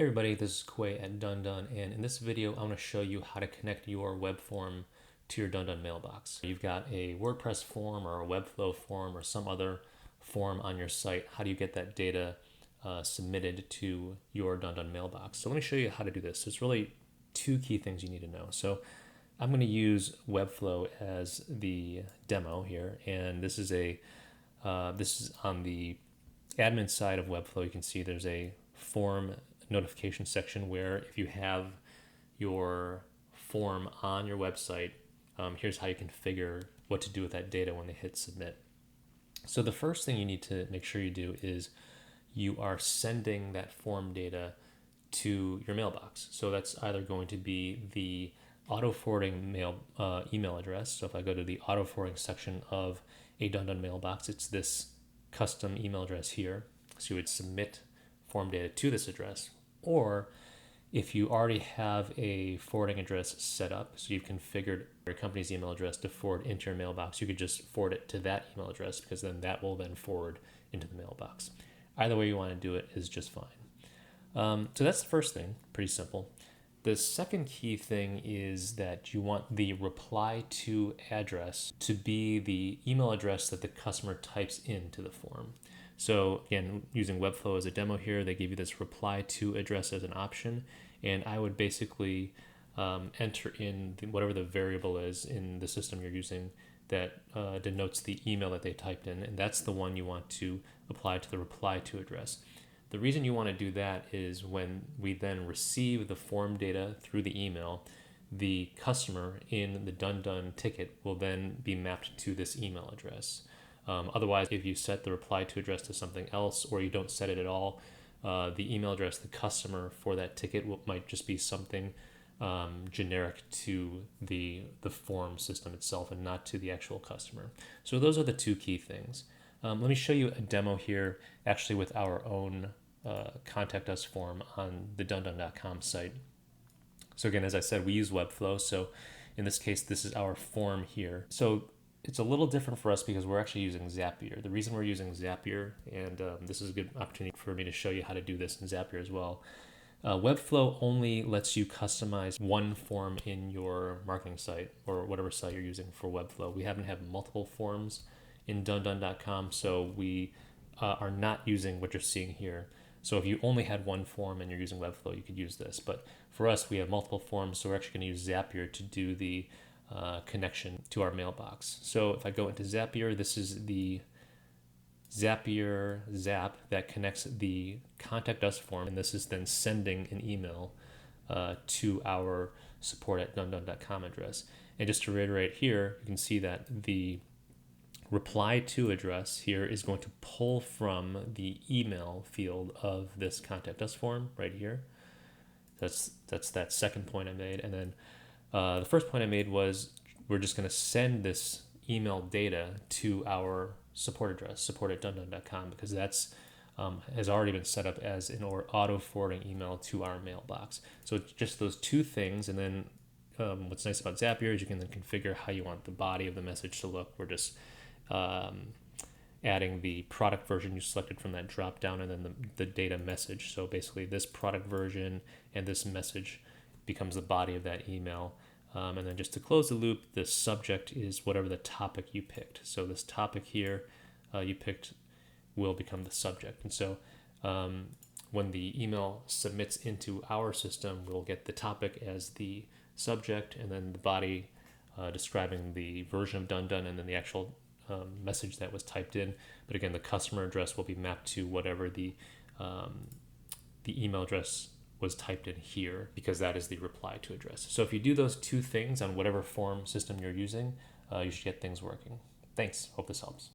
Hey everybody, this is Quay at DoneDone, and in this video I want to show you how to connect your web form to your DoneDone mailbox. You've got a WordPress form or a Webflow form or some other form on your site. How do you get that data submitted to your DoneDone mailbox? So let me show you how to do this. So it's really two key things you need to know. So I'm going to use Webflow as the demo here, and this is on the admin side of Webflow. You can see there's a form notification section where if you have your form on your website, here's how you configure what to do with that data when they hit submit. So the first thing you need to make sure you do is you are sending that form data to your mailbox. So that's either going to be the auto forwarding email address. So if I go to the auto forwarding section of a DoneDone mailbox, it's this custom email address here. So you would submit form data to this address. Or if you already have a forwarding address set up, so you've configured your company's email address to forward into your mailbox, you could just forward it to that email address, because then that will then forward into the mailbox. Either way you want to do it is just fine. So that's the first thing, pretty simple. The second key thing is that you want the reply to address to be the email address that the customer types into the form. So again, using Webflow as a demo here, they give you this reply to address as an option, and I would basically enter in whatever the variable is in the system you're using that denotes the email that they typed in, and that's the one you want to apply to the reply to address. The reason you want to do that is when we then receive the form data through the email, the customer in the DoneDone ticket will then be mapped to this email address. Otherwise, if you set the reply to address to something else, or you don't set it at all, the email address, the customer for that ticket might just be something generic to the form system itself and not to the actual customer. So those are the two key things. Let me show you a demo here, actually with our own contact us form on the DoneDone.com site. So again, as I said, we use Webflow. So in this case, this is our form here. So it's a little different for us because we're actually using Zapier. The reason we're using Zapier, and this is a good opportunity for me to show you how to do this in Zapier as well. Webflow only lets you customize one form in your marketing site or whatever site you're using for Webflow. We happen to have multiple forms in DoneDone.com, so we are not using what you're seeing here. So if you only had one form and you're using Webflow, you could use this. But for us, we have multiple forms, so we're actually going to use Zapier to do the connection to our mailbox. So if I go into Zapier, this is the Zapier Zap that connects the contact us form, and this is then sending an email to our support@donedone.com address. And just to reiterate here, you can see that the reply to address here is going to pull from the email field of this contact us form right here. That's that second point I made. And then the first point I made was we're just going to send this email data to our support address, support@donedone.com, because that's has already been set up as an auto forwarding email to our mailbox. So it's just those two things. And then what's nice about Zapier is you can then configure how you want the body of the message to look. We're just adding the product version you selected from that drop down, and then the data message. So basically this product version and this message becomes the body of that email. And then just to close the loop, the subject is whatever the topic you picked. So this topic here you picked will become the subject. And so when the email submits into our system, we'll get the topic as the subject, and then the body describing the version of DoneDone, and then the actual message that was typed in. But again, the customer address will be mapped to whatever the email address was typed in here, because that is the reply to address. So if you do those two things on whatever form system you're using, you should get things working. Thanks. Hope this helps.